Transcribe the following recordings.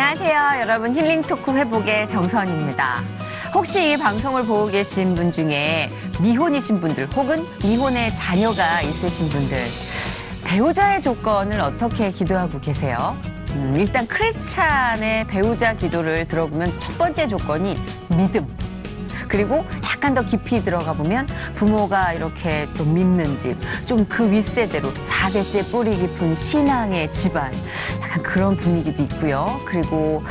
안녕하세요. 여러분 힐링 토크 회복의 정선입니다. 혹시 이 방송을 보고 계신 분 중에 미혼이신 분들 혹은 미혼의 자녀가 있으신 분들 배우자의 조건을 어떻게 기도하고 계세요? 일단 크리스찬의 배우자 기도를 들어보면 첫 번째 조건이 믿음. 그리고 약간 더 깊이 들어가 보면 부모가 이렇게 또 믿는 집, 좀 그 윗세대로 4대째 뿌리 깊은 신앙의 집안, 약간 그런 분위기도 있고요. 그리고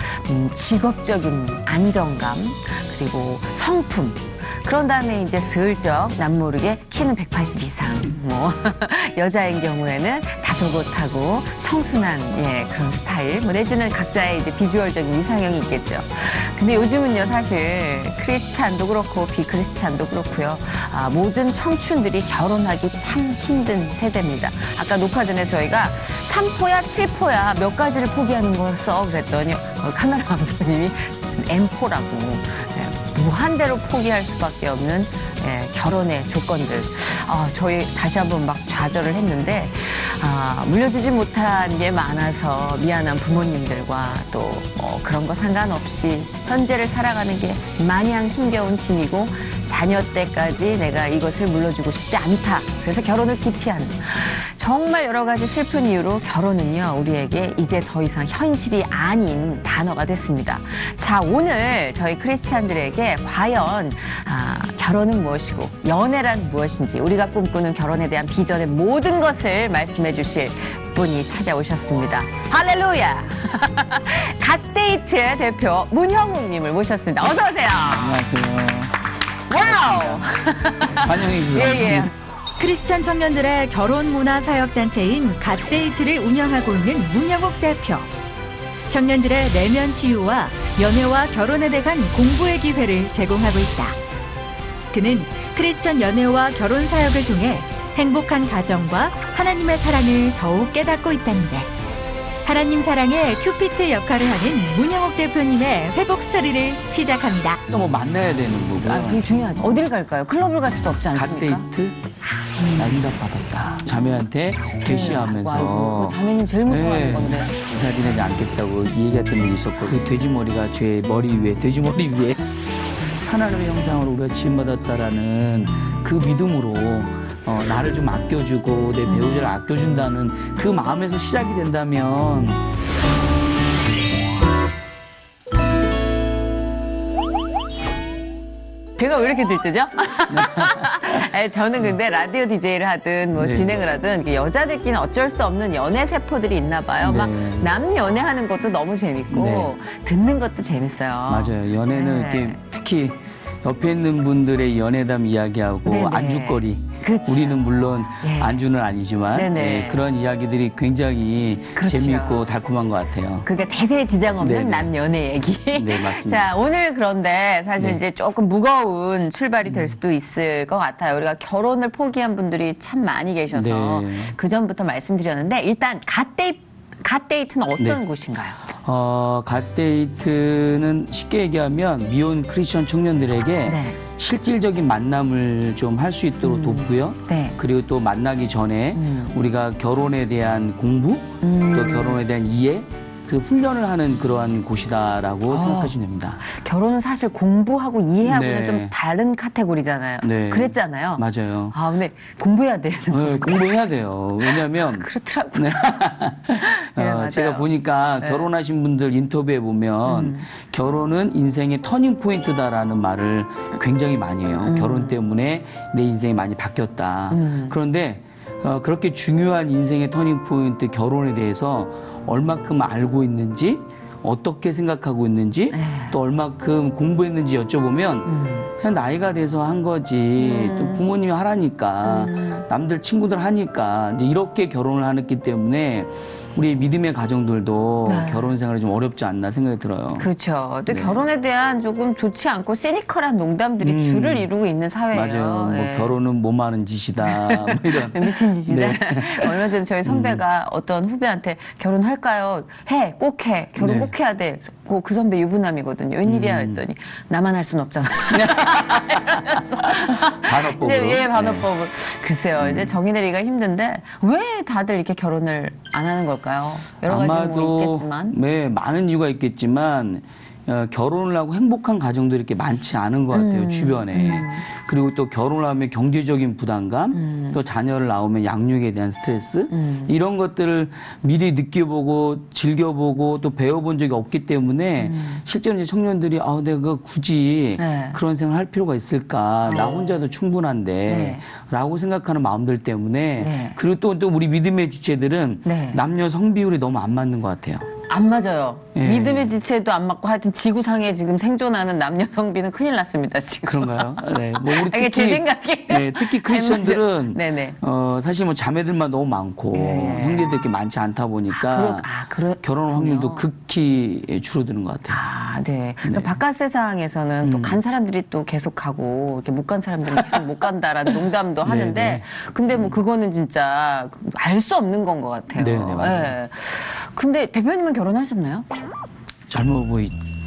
직업적인 안정감, 그리고 성품. 그런 다음에 이제 슬쩍 남모르게 키는 180 이상, 뭐 여자인 경우에는 다소곳하고 청순한 그런 스타일, 뭐 내지는 각자의 이제 비주얼적인 이상형이 있겠죠. 근데 요즘은요 사실 크리스찬도 그렇고 비크리스찬도 그렇고요. 모든 청춘들이 결혼하기 참 힘든 세대입니다. 아까 녹화 전에 저희가 3포야 7포야 몇 가지를 포기하는 거였어 그랬더니 카메라 감독님이 M4라고. 무한대로 포기할 수밖에 없는 결혼의 조건들. 저희 다시 한번 막 좌절을 했는데 물려주지 못한 게 많아서 미안한 부모님들과 또 그런 거 상관없이 현재를 살아가는 게 마냥 힘겨운 짐이고 자녀 때까지 내가 이것을 물려주고 싶지 않다. 그래서 결혼을 기피하는. 정말 여러 가지 슬픈 이유로 결혼은요 우리에게 이제 더 이상 현실이 아닌 단어가 됐습니다. 자, 오늘 저희 크리스찬들에게 과연 결혼은 무엇이고 연애란 무엇인지 우리가 꿈꾸는 결혼에 대한 비전의 모든 것을 말씀해 주실 분이 찾아오셨습니다. 할렐루야! 갓데이트의 대표 문형욱님을 모셨습니다. 어서 오세요. 안녕하세요. 와우! 환영해 주세요. 예. 크리스찬 청년들의 결혼 문화 사역 단체인 갓데이트를 운영하고 있는 문형욱 대표. 청년들의 내면 치유와 연애와 결혼에 대한 공부의 기회를 제공하고 있다. 그는 크리스찬 연애와 결혼 사역을 통해 행복한 가정과 하나님의 사랑을 더욱 깨닫고 있다는데 하나님 사랑의 큐피트 역할을 하는 문형욱 대표님의 회복 스토리를 시작합니다. 또 뭐 만나야 되는 거고. 그게 중요하죠. 어딜 갈까요? 클럽을 갈 수도 없지 않습니까? 갓데이트? 나 응답 받았다. 자매한테 대시하면서. 자매님 제일 무서워하는 건데. 이사 지내지 않겠다고 얘기했던 일이 있었고 그 돼지머리가 제 머리 위에 돼지머리 위에 하나님의 형상으로 우리가 지음받았다라는 그 믿음으로 나를 좀 아껴주고 내 배우자를 아껴준다는 그 마음에서 시작이 된다면 제가 왜 이렇게 들뜨죠? 저는 근데 라디오 DJ를 하든 뭐 네. 진행을 하든 여자들끼리는 어쩔 수 없는 연애 세포들이 있나 봐요. 네. 막 남 연애하는 것도 너무 재밌고 네. 듣는 것도 재밌어요. 맞아요. 연애는 네. 이렇게 특히 옆에 있는 분들의 연애담 이야기하고 네네. 안주거리. 그렇죠. 우리는 물론 네. 안주는 아니지만 네네. 그런 이야기들이 굉장히 그렇죠. 재미있고 달콤한 것 같아요. 그게 대세지장 없는 네네. 남 연애 얘기. 네, 맞습니다. 자, 오늘 그런데 사실 네. 이제 조금 무거운 출발이 될 수도 있을 것 같아요. 우리가 결혼을 포기한 분들이 참 많이 계셔서 네. 그 전부터 말씀드렸는데 일단 갓데이트는 어떤 네. 곳인가요? 갓데이트는 쉽게 얘기하면 미혼 크리스천 청년들에게 네. 실질적인 만남을 좀 할 수 있도록 돕고요. 네. 그리고 또 만나기 전에 우리가 결혼에 대한 공부, 또 결혼에 대한 이해, 그 훈련을 하는 그러한 곳이다라고 생각하시면 됩니다. 결혼은 사실 공부하고 이해하고는 네. 좀 다른 카테고리잖아요. 네. 그랬잖아요. 맞아요. 근데 공부해야 돼요. 네, 공부해야 돼요. 왜냐하면 그렇더라고요. 네. 네, 맞아요. 제가 보니까 네. 결혼하신 분들 인터뷰에 보면 결혼은 인생의 터닝 포인트다라는 말을 굉장히 많이 해요. 결혼 때문에 내 인생이 많이 바뀌었다. 그런데 그렇게 중요한 인생의 터닝 포인트 결혼에 대해서 얼마큼 알고 있는지 어떻게 생각하고 있는지 또 얼마큼 공부했는지 여쭤보면 그냥 나이가 돼서 한 거지 또 부모님이 하라니까 남들 친구들 하니까 이제 이렇게 결혼을 했기 때문에 우리 믿음의 가정들도 네. 결혼 생활이 좀 어렵지 않나 생각이 들어요. 그렇죠. 또 네. 결혼에 대한 조금 좋지 않고 시니컬한 농담들이 주를 이루고 있는 사회예요. 맞아요. 뭐 네. 결혼은 몸 하는 짓이다. 뭐 이런. 미친 짓이다. 네. 얼마 전에 저희 선배가 어떤 후배한테 결혼할까요? 해, 꼭 해. 결혼 네. 꼭 해야 돼. 그 선배 유부남이거든요. 웬일이야 했더니 나만 할 순 없잖아. 반어법으로. 네, 예, 반어법을. 글쎄요, 이제 정의 내리기가 힘든데 왜 다들 이렇게 결혼을 안 하는 걸까요? 여러 가지 뭐 있겠지만. 네, 많은 이유가 있겠지만 결혼을 하고 행복한 가정도 이렇게 많지 않은 것 같아요, 주변에. 그리고 또 결혼을 하면 경제적인 부담감, 또 자녀를 낳으면 양육에 대한 스트레스, 이런 것들을 미리 느껴보고 즐겨보고 또 배워본 적이 없기 때문에 실제로 이제 청년들이 내가 굳이 네. 그런 생활을 할 필요가 있을까? 나 혼자도 충분한데 네. 라고 생각하는 마음들 때문에 네. 그리고 또 우리 믿음의 지체들은 네. 남녀 성비율이 너무 안 맞는 것 같아요. 안 맞아요. 예. 믿음의 지체도 안 맞고 하여튼 지구상에 지금 생존하는 남녀 성비는 큰일 났습니다, 지금. 그런가요? 네. 뭐 우리 이게 제 생각에. 네, 특히 크리스천들은 네네. 사실 뭐 자매들만 너무 많고 예. 형제들 이렇게 많지 않다 보니까 결혼 확률도 극히 줄어드는 것 같아요. 네. 그러니까 바깥 세상에서는 또 간 사람들이 또 계속 가고 이렇게 못 간 사람들은 계속 못 간다라는 농담도 하는데 네네. 근데 뭐 그거는 진짜 알 수 없는 건 것 같아요. 네네, 맞아요. 네. 근데 대표님은 결혼하셨나요? 젊어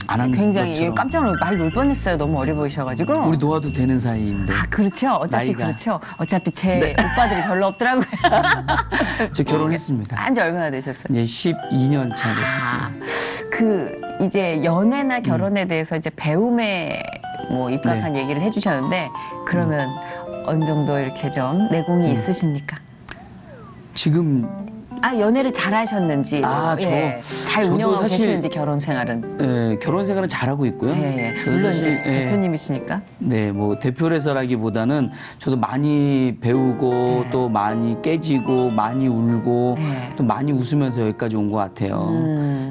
안 한 굉장히 것처럼. 깜짝 놀라 말 놀 뻔했어요. 너무 어려 보이셔가지고. 우리 놓아도 되는 사이인데. 그렇죠. 어차피 나이가. 그렇죠. 어차피 제 오빠들이 별로 없더라고요. 저 결혼했습니다. 한지 얼마나 되셨어요? 이제 12년 차 됐습니다. 이제 연애나 결혼에 대해서 이제 배움에 뭐 입각한 얘기를 해주셨는데 그러면 어느 정도 이렇게 좀 내공이 있으십니까? 지금 연애를 잘 하셨는지, 잘 저도 운영하고 사실- 계시는지 결혼 생활은. 결혼 생활은 잘하고 있고요. 저도 물론 사실, 이제 대표님이시니까. 네, 뭐 대표라서라기보다는 저도 많이 배우고 또 많이 깨지고 많이 울고 또 많이 웃으면서 여기까지 온 것 같아요.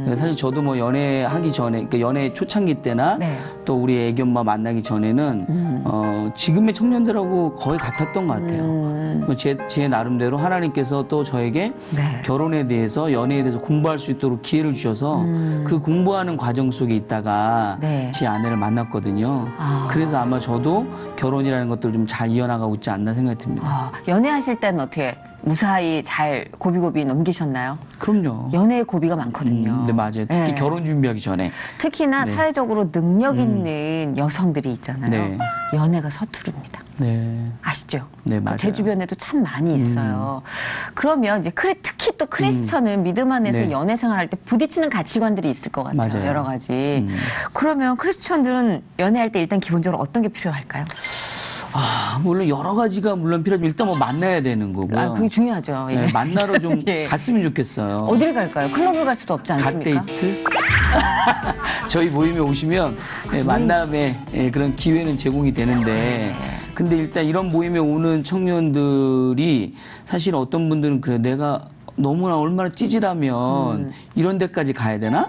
그래서 사실 저도 뭐 연애하기 전에, 그러니까 연애 초창기 때나 또 우리 애기 엄마 만나기 전에는 지금의 청년들하고 거의 같았던 것 같아요. 제 나름대로 하나님께서 또 저에게 결혼에 대해서 연애에 대해서 공부할 수 있도록 기회를 주셔서 그 공부하는 과정 속에 있다가 제 아내를 만났거든요. 그래서 아마 저도 결혼이라는 것들을 좀 잘 이어나가고 있지 않나 생각이 듭니다. 연애하실 때는 어떻게 무사히 잘 고비고비 넘기셨나요? 그럼요. 연애에 고비가 많거든요. 네, 맞아요. 특히 결혼 준비하기 전에. 특히나 사회적으로 능력 있는 여성들이 있잖아요. 연애가 서투릅니다. 네. 아시죠? 네, 맞아요. 제 주변에도 참 많이 있어요. 그러면 이제 특히 또 크리스천은 믿음 안에서 연애 생활할 때 부딪히는 가치관들이 있을 것 같아요. 맞아요. 여러 가지. 그러면 크리스천들은 연애할 때 일단 기본적으로 어떤 게 필요할까요? 물론 여러 가지가 물론 필요하지만 일단 뭐 만나야 되는 거고요. 그게 중요하죠. 네, 만나러 좀 예. 갔으면 좋겠어요. 어딜 갈까요? 클럽을 갈 수도 없지 않습니까? 갓데이트? 저희 모임에 오시면 만남의 그런 기회는 제공이 되는데 근데 일단 이런 모임에 오는 청년들이 사실 어떤 분들은 그래 내가 너무나 얼마나 찌질하면 이런 데까지 가야 되나?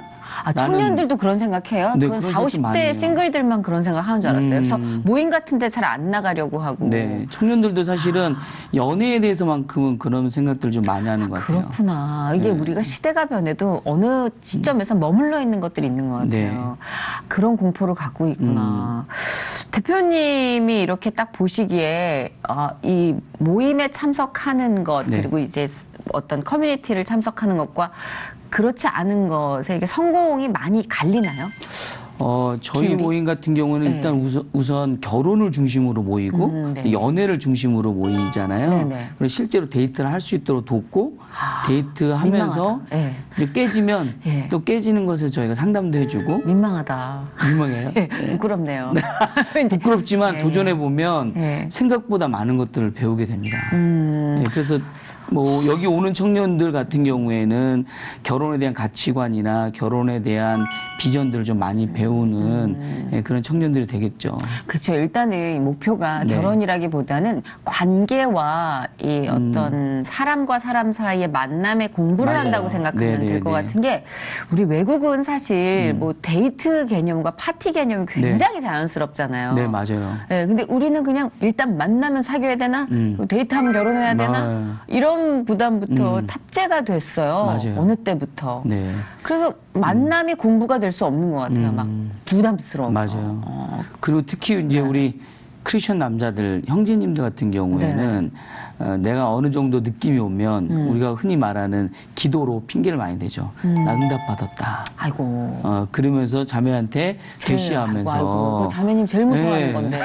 청년들도 그런 생각해요. 네, 그건 그런 40, 생각 많이 50대 해요. 싱글들만 그런 생각하는 줄 알았어요. 그래서 모임 같은 데 잘 안 나가려고 하고. 네, 청년들도 사실은 연애에 대해서만큼은 그런 생각들 좀 많이 하는 것 같아요. 그렇구나. 이게 우리가 시대가 변해도 어느 시점에서 머물러 있는 것들이 있는 것 같아요. 그런 공포를 갖고 있구나. 대표님이 이렇게 딱 보시기에 이 모임에 참석하는 것 그리고 이제 어떤 커뮤니티를 참석하는 것과 그렇지 않은 것에 이게 성공이 많이 갈리나요? 저희 비율이? 모임 같은 경우는 일단 우선 결혼을 중심으로 모이고 연애를 중심으로 모이잖아요. 네네. 그리고 실제로 데이트를 할 수 있도록 돕고 데이트하면서 민망하다. 이제 깨지면 또 깨지는 것에 저희가 상담도 해주고 민망하다. 민망해요. 부끄럽네요. 부끄럽지만 도전해 보면 예. 생각보다 많은 것들을 배우게 됩니다. 그래서 뭐 여기 오는 청년들 같은 경우에는 결혼에 대한 가치관이나 결혼에 대한 비전들을 좀 많이 배우는 그런 청년들이 되겠죠. 그렇죠. 일단은 이 목표가 결혼이라기보다는 관계와 이 어떤 사람과 사람 사이의 만남의 공부를 맞아요. 한다고 생각하면 될 것 같은 게 우리 외국은 사실 뭐 데이트 개념과 파티 개념이 굉장히 자연스럽잖아요. 네, 맞아요. 네, 근데 우리는 그냥 일단 만나면 사귀어야 되나? 데이트하면 결혼해야 되나? 이런 부담부터 탑재가 됐어요. 맞아요. 어느 때부터. 네. 그래서 만남이 공부가 될 수 없는 것 같아요. 막 부담스러워서. 맞아요. 그리고 특히 이제 우리 크리스천 남자들, 형제님들 같은 경우에는 내가 어느 정도 느낌이 오면 우리가 흔히 말하는 기도로 핑계를 많이 대죠. 나 응답받았다. 아이고. 그러면서 자매한테 대시하면서. 아이고. 자매님 제일 무서워하는 네. 건데.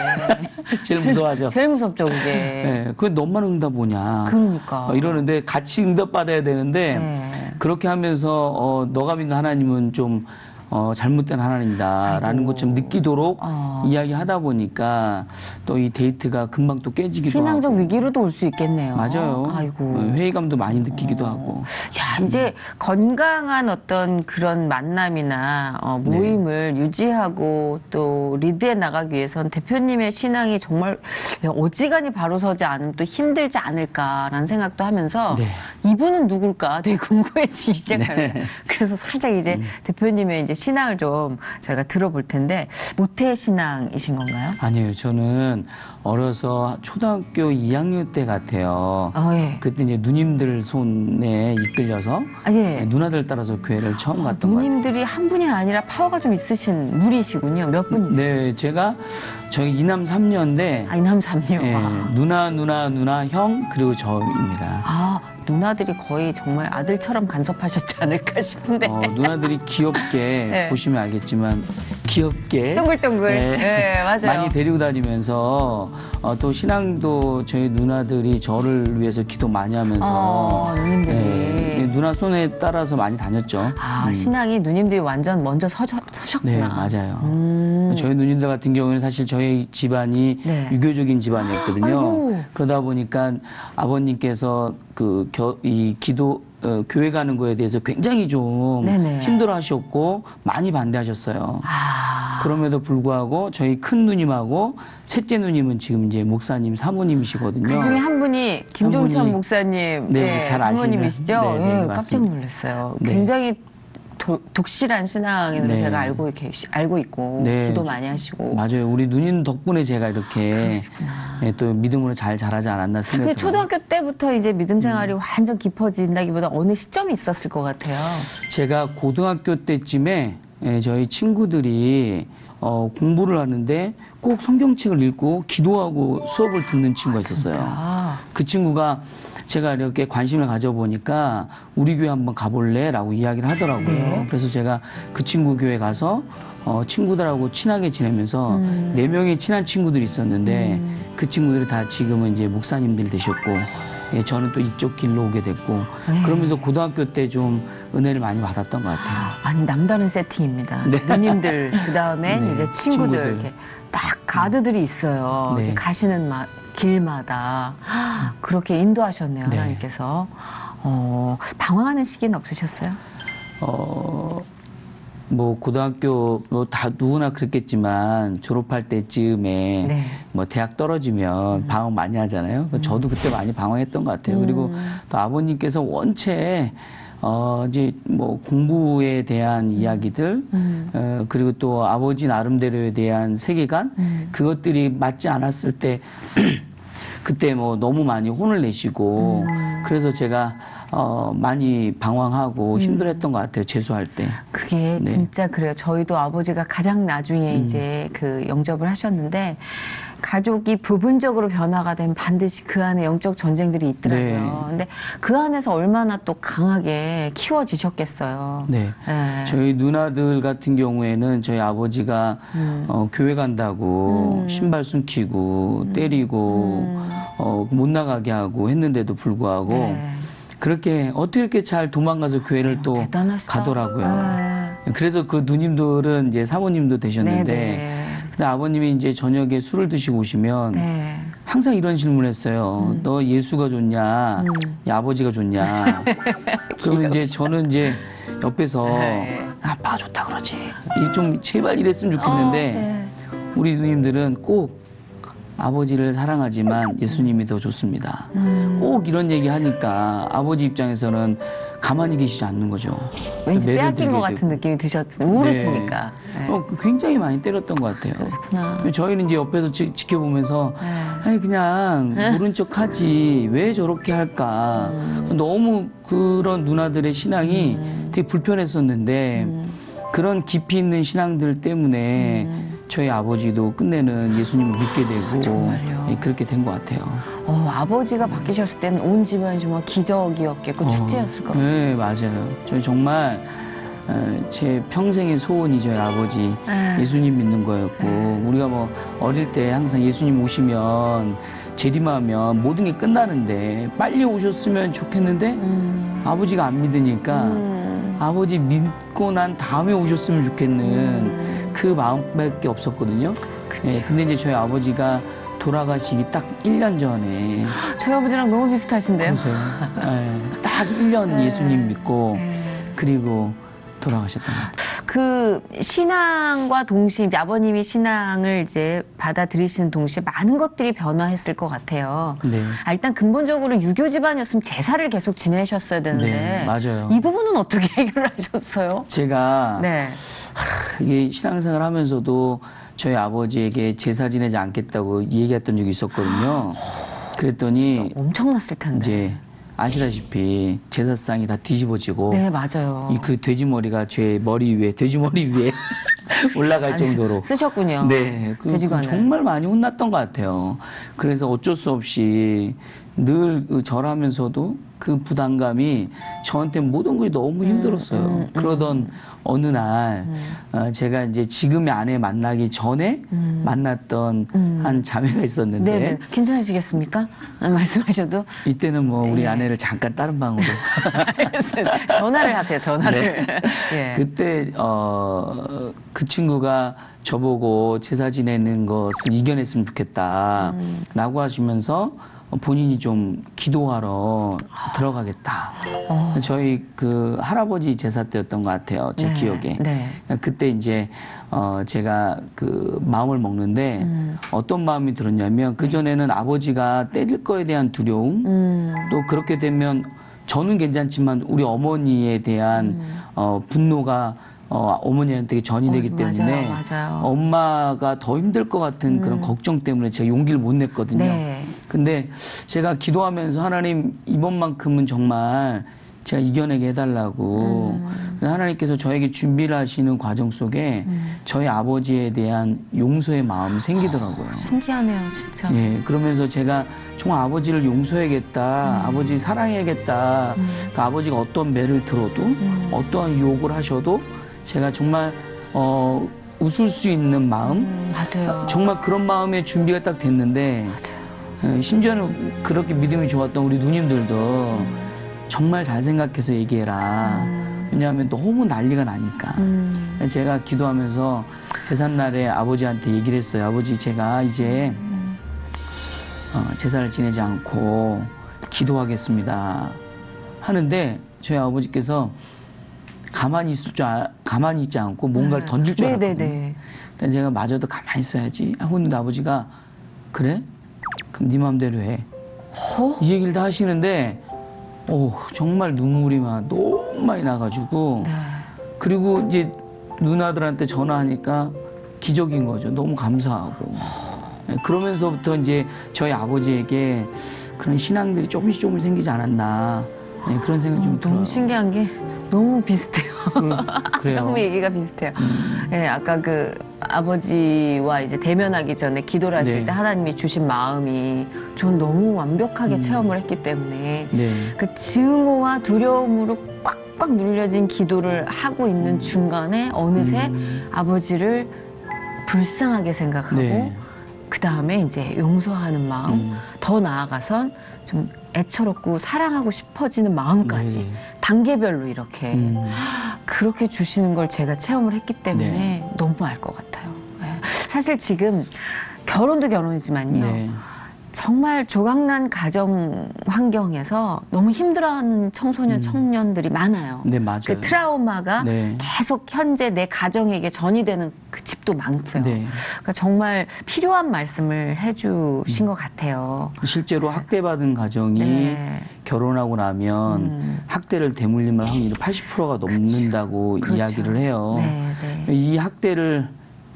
제일 무서워하죠. 제일 무섭죠, 그게. 네, 그게 너만 응답 오냐. 그러니까. 이러는데 같이 응답받아야 되는데 네. 그렇게 하면서 너가 믿는 하나님은 좀 잘못된 하나님이다라는 것 좀 느끼도록 이야기하다 보니까 또 이 데이트가 금방 또 깨지기도 신앙적 하고. 위기로도 올 수 있겠네요. 맞아요. 아이고. 회의감도 많이 느끼기도 하고. 야, 이제 건강한 어떤 그런 만남이나 모임을 유지하고 또 리드해 나가기 위해선 대표님의 신앙이 정말 어지간히 바로 서지 않으면 또 힘들지 않을까라는 생각도 하면서 네. 이분은 누굴까 되게 궁금해지기 시작해요. 그래서 살짝 이제 대표님의 이제 신앙을 좀 저희가 들어볼 텐데 모태 신앙이신 건가요? 아니에요. 저는 어려서 초등학교 2학년 때 같아요. 예. 그때 이제 누님들 손에 이끌려서 예. 누나들 따라서 교회를 처음 갔던 것 같아요. 누님들이 한 분이 아니라 파워가 좀 있으신 무리시군요. 몇 분이세요? 네, 제가 저희 이남 3녀인데 이남 삼녀. 누나, 형 그리고 저입니다. 누나들이 거의 정말 아들처럼 간섭하셨지 않을까 싶은데. 누나들이 귀엽게 네. 보시면 알겠지만 귀엽게 동글동글. 네. 네, 맞아요. 많이 데리고 다니면서 또 신앙도 저희 누나들이 저를 위해서 기도 많이 하면서 누님들이. 누나 손에 따라서 많이 다녔죠. 신앙이 누님들이 완전 먼저 서셨구나. 네, 맞아요. 저희 누님들 같은 경우는 사실 저희 집안이 네. 유교적인 집안이었거든요. 아이고. 그러다 보니까 아버님께서 이 기도 교회 가는 거에 대해서 굉장히 좀 네네. 힘들어하셨고 많이 반대하셨어요. 그럼에도 불구하고 저희 큰 누님하고 셋째 누님은 지금 이제 목사님 사모님이시거든요. 그 중에 한 분이 김종찬 한 분이- 목사님 네, 잘 아시는- 사모님이시죠? 네, 네, 깜짝 맞습니다. 놀랐어요. 네. 굉장히 독실한 신앙인으로 네. 제가 알고 있고 네. 기도 많이 하시고. 맞아요. 우리 누님 덕분에 제가 이렇게 그러시구나. 또 믿음으로 잘 자라지 않았나 근데 생각해요. 초등학교 때부터 이제 믿음 생활이 완전 깊어진다기보다 어느 시점이 있었을 것 같아요. 제가 고등학교 때쯤에 저희 친구들이 공부를 하는데 꼭 성경책을 읽고 기도하고 수업을 듣는 친구가 있었어요. 진짜. 그 친구가 제가 이렇게 관심을 가져보니까 우리 교회 한번 가볼래? 라고 이야기를 하더라고요. 네. 그래서 제가 그 친구 교회 가서 친구들하고 친하게 지내면서 4명의 친한 친구들이 있었는데 그 친구들이 다 지금은 이제 목사님들 되셨고 저는 또 이쪽 길로 오게 됐고 네. 그러면서 고등학교 때 좀 은혜를 많이 받았던 것 같아요. 아니 남다른 세팅입니다. 누님들 그 다음에 네, 이제 친구들 친구들. 이렇게 딱 가드들이 있어요. 네. 이렇게 가시는 길마다 그렇게 인도하셨네요. 네. 하나님께서. 방황하는 시기는 없으셨어요? 뭐 고등학교 뭐 다 누구나 그랬겠지만 졸업할 때쯤에 네. 뭐 대학 떨어지면 방황 많이 하잖아요. 저도 그때 많이 방황했던 것 같아요. 그리고 또 아버님께서 원체 이제 뭐 공부에 대한 이야기들 그리고 또 아버지 나름대로에 대한 세계관 그것들이 맞지 않았을 때 그때 뭐 너무 많이 혼을 내시고 그래서 제가 많이 방황하고 힘들었던 것 같아요. 재수할 때. 그게 네. 진짜 그래요. 저희도 아버지가 가장 나중에 이제 그 영접을 하셨는데 가족이 부분적으로 변화가 되면 반드시 그 안에 영적 전쟁들이 있더라고요. 네. 근데 그 안에서 얼마나 또 강하게 키워지셨겠어요. 네. 네. 저희 누나들 같은 경우에는 저희 아버지가 교회 간다고 신발 숨기고 때리고 못 나가게 하고 했는데도 불구하고 네. 그렇게 어떻게 이렇게 잘 도망가서 교회를 또 대단하시다. 가더라고요. 네. 그래서 그 누님들은 이제 사모님도 되셨는데 네, 근데 아버님이 이제 저녁에 술을 드시고 오시면 네. 항상 이런 질문을 했어요. 너 예수가 좋냐? 야, 아버지가 좋냐? 그러면 이제 저는 이제 옆에서 네. 아빠가 좋다 그러지. 좀 제발 이랬으면 좋겠는데 네. 우리 누님들은 꼭 아버지를 사랑하지만 예수님이 더 좋습니다. 꼭 이런 얘기 하니까 아버지 입장에서는 가만히 계시지 않는 거죠. 왠지 매를 빼앗긴 들게 것 같은 되고. 느낌이 모르시니까. 네. 굉장히 많이 때렸던 것 같아요. 그렇구나. 저희는 이제 옆에서 지켜보면서 네. 아니 그냥 모른 척 하지 왜 저렇게 할까. 너무 그런 누나들의 신앙이 되게 불편했었는데 그런 깊이 있는 신앙들 때문에 저희 아버지도 끝내는 예수님을 믿게 되고 정말요? 그렇게 된 것 같아요. 아버지가 바뀌셨을 때는 온 집안이 정말 기적이었겠고 축제였을 것 같아요. 네, 맞아요. 저희 정말 제 평생의 소원이 저희 아버지 예수님 믿는 거였고 우리가 뭐 어릴 때 항상 예수님 오시면 재림하면 모든 게 끝나는데 빨리 오셨으면 좋겠는데 아버지가 안 믿으니까 아버지 믿고 난 다음에 오셨으면 좋겠는 그 마음밖에 없었거든요. 네, 근데 이제 저희 아버지가 돌아가시기 딱 1년 전에 저희 아버지랑 너무 비슷하신데요. 네, 딱 1년 예수님 믿고 그리고 돌아가셨던 것 같아요. 그 신앙과 동시에 이제 아버님이 신앙을 이제 받아들이시는 동시에 많은 것들이 변화했을 것 같아요. 네. 일단 근본적으로 유교 집안이었으면 제사를 계속 지내셨어야 되는데 네, 맞아요. 이 부분은 어떻게 해결하셨어요? 제가 네. 이게 신앙생활 하면서도 저희 아버지에게 제사 지내지 않겠다고 얘기했던 적이 있었거든요. 그랬더니 엄청났을 텐데. 이제 아시다시피 제사상이 다 뒤집어지고 네, 맞아요. 그 돼지 머리가 제 머리 위에 돼지 머리 위에 올라갈 정도로 쓰셨군요. 네, 돼지관을. 정말 많이 혼났던 것 같아요. 그래서 어쩔 수 없이 늘 절하면서도 그 부담감이 저한테 모든 것이 너무 힘들었어요. 그러던 어느 날 제가 이제 지금의 아내 만나기 전에 만났던 한 자매가 있었는데 네네. 괜찮으시겠습니까? 말씀하셔도. 이때는 뭐 우리 아내를 잠깐 다른 방으로 전화를 하세요, 전화를. 예. 그때 그 친구가 저보고 제사 지내는 것을 이겨냈으면 좋겠다라고 하시면서 본인이 좀 기도하러 들어가겠다. 저희 그 할아버지 제사 때였던 것 같아요. 제 기억에. 네. 그때 이제 제가 그 마음을 먹는데 어떤 마음이 들었냐면 그 전에는 아버지가 때릴 거에 대한 두려움 또 그렇게 되면 저는 괜찮지만 우리 어머니에 대한 분노가 어머니한테 전이 되기 때문에 맞아요. 엄마가 더 힘들 것 같은 그런 걱정 때문에 제가 용기를 못 냈거든요. 네. 근데 제가 기도하면서 하나님 이번만큼은 정말 제가 이겨내게 해달라고 하나님께서 저에게 준비를 하시는 과정 속에 저희 아버지에 대한 용서의 마음이 생기더라고요. 신기하네요, 진짜. 예, 그러면서 제가 정말 아버지를 용서해야겠다, 아버지 사랑해야겠다. 그 아버지가 어떤 매를 들어도 어떠한 유혹을 하셔도 제가 정말 웃을 수 있는 마음, 맞아요. 정말 그런 마음의 준비가 딱 됐는데 심지어는 그렇게 믿음이 좋았던 우리 누님들도 정말 잘 생각해서 얘기해라. 왜냐하면 너무 난리가 나니까. 제가 기도하면서 제삿날에 아버지한테 얘기를 했어요. 아버지, 제가 이제 제사를 지내지 않고 기도하겠습니다. 하는데 저희 아버지께서 가만히 있지 않고 뭔가를 던질 줄 알았거든요. 네네네. 일단 제가 마저도 가만히 있어야지 하고 있는데 아버지가 그래? 그럼 네 맘대로 해. 이 얘기를 다 하시는데 정말 눈물이 너무 많이 나가지고 네. 그리고 이제 누나들한테 전화하니까 기적인 거죠. 너무 감사하고. 그러면서부터 이제 저희 아버지에게 그런 신앙들이 조금씩 생기지 않았나 그런 생각이 좀 들어요. 너무 신기한 게 너무 비슷해요. 그래요. 너무 얘기가 비슷해요. 예, 아까 그 아버지와 이제 대면하기 전에 기도를 하실 네. 때 하나님이 주신 마음이 전 너무 완벽하게 체험을 했기 때문에 네. 그 증오와 두려움으로 꽉꽉 눌려진 기도를 하고 있는 중간에 어느새 아버지를 불쌍하게 생각하고 네. 그 다음에 이제 용서하는 마음, 더 나아가선 좀 애처롭고 사랑하고 싶어지는 마음까지 네. 단계별로 이렇게 그렇게 주시는 걸 제가 체험을 했기 때문에 네. 너무 알 것 같아요. 네. 사실 지금 결혼도 결혼이지만요. 네. 정말 조각난 가정 환경에서 너무 힘들어하는 청소년, 청년들이 많아요. 네, 맞아요. 그 트라우마가 네. 계속 현재 내 가정에게 전이 되는 그 집도 많고요. 네. 그러니까 정말 필요한 말씀을 해주신 것 같아요. 실제로 학대받은 가정이 네. 결혼하고 나면 학대를 대물림할 확률이 80%가 넘는다고 그렇죠. 이야기를 해요. 네, 네. 이 학대를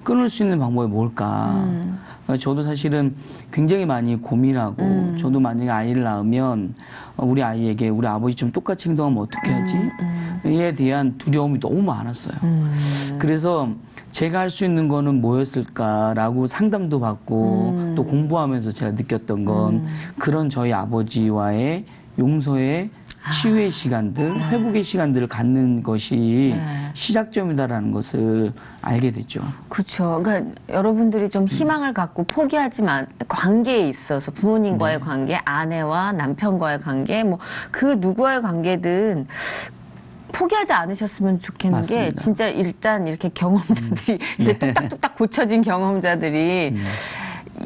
끊을 수 있는 방법이 뭘까? 저도 사실은 굉장히 많이 고민하고 저도 만약에 아이를 낳으면 우리 아이에게 우리 아버지처럼 똑같이 행동하면 어떻게 하지? 이에 대한 두려움이 너무 많았어요. 그래서 제가 할 수 있는 거는 뭐였을까라고 상담도 받고 또 공부하면서 제가 느꼈던 건 그런 저희 아버지와의 용서의 치유의 시간들, 회복의 시간들을 갖는 것이 시작점이다라는 것을 알게 됐죠. 그렇죠. 그러니까 여러분들이 좀 희망을 갖고 포기하지만 관계에 있어서 부모님과의 관계, 아내와 남편과의 관계, 뭐 그 누구와의 관계든 포기하지 않으셨으면 좋겠는 맞습니다. 게 진짜 일단 이렇게 경험자들이 이렇게 뚝딱뚝딱 고쳐진 경험자들이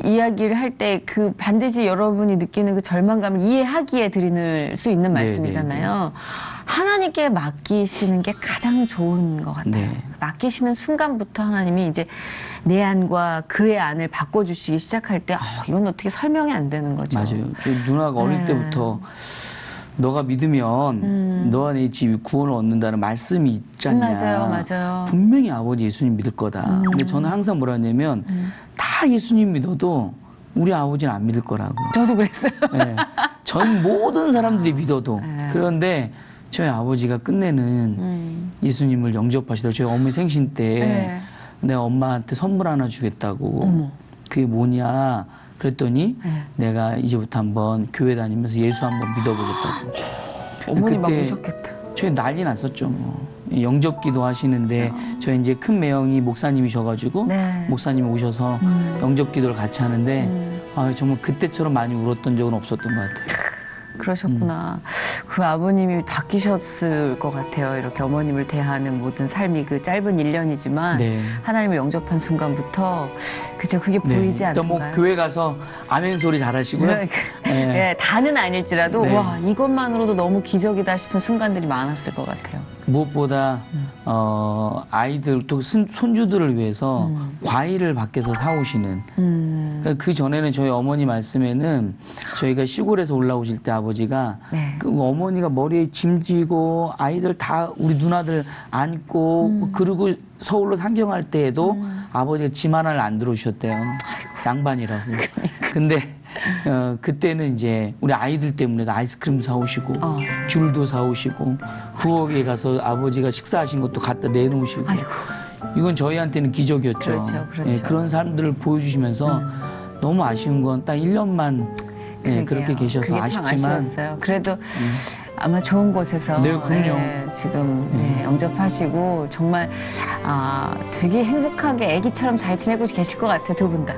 이야기를 할 때 그 반드시 여러분이 느끼는 그 절망감을 이해하기에 드리는 수 있는 말씀이잖아요. 하나님께 맡기시는 게 가장 좋은 것 같아요. 네. 맡기시는 순간부터 하나님이 이제 내 안과 그의 안을 바꿔주시기 시작할 때 이건 어떻게 설명이 안 되는 거죠. 맞아요. 저 누나가 어릴 때부터 너가 믿으면 너와 내 집이 구원을 얻는다는 말씀이 있지 않냐. 맞아요. 분명히 아버지 예수님 믿을 거다. 근데 저는 항상 뭐라 하냐면 다 예수님 믿어도 우리 아버지는 안 믿을 거라고. 저도 그랬어요. 네. 전 모든 사람들이 믿어도. 그런데 저희 아버지가 끝내는 예수님을 영접하시더라고요. 저희 어머니 생신 때 내가 엄마한테 선물 하나 주겠다고. 그게 뭐냐. 그랬더니 내가 이제부터 한번 교회 다니면서 예수 한번 믿어보겠다고. 어머니 막 그때 우셨겠다. 저희 난리 났었죠. 뭐. 영접기도 하시는데 저희 이제 큰 매형이 목사님이셔가지고 목사님이 오셔서 영접기도를 같이 하는데 정말 그때처럼 많이 울었던 적은 없었던 것 같아요. 그러셨구나. 그 아버님이 바뀌셨을 것 같아요. 이렇게 어머님을 대하는 모든 삶이 그 짧은 1년이지만 하나님을 영접한 순간부터 그죠? 그게 보이지 또 않나요? 뭐 교회 가서 아멘 소리 잘하시고요. 다는 아닐지라도 와 이것만으로도 너무 기적이다 싶은 순간들이 많았을 것 같아요. 무엇보다 아이들 또 손주들을 위해서 과일을 밖에서 사오시는 그러니까 그 전에는 저희 어머니 말씀에는 저희가 시골에서 올라오실 때 아버지가 그 어머니가 머리에 짐지고 아이들 다 우리 누나들 안고 그리고 서울로 상경할 때에도 아버지가 짐 하나를 안 들어주셨대요. 양반이라고. 근데 그때는 이제 우리 아이들 때문에 아이스크림 사오시고 귤도 사오시고 부엌에 가서 아버지가 식사하신 것도 갖다 내놓으시고 이건 저희한테는 기적이었죠. 그렇죠. 그런 사람들을 보여주시면서 너무 아쉬운 건 딱 1년만 그렇게 계셔서 그게 참 아쉽지만 아쉬웠어요. 그래도 아마 좋은 곳에서 그럼요. 지금 영접하시고 정말 되게 행복하게 아기처럼 잘 지내고 계실 것 같아요. 두 분 다.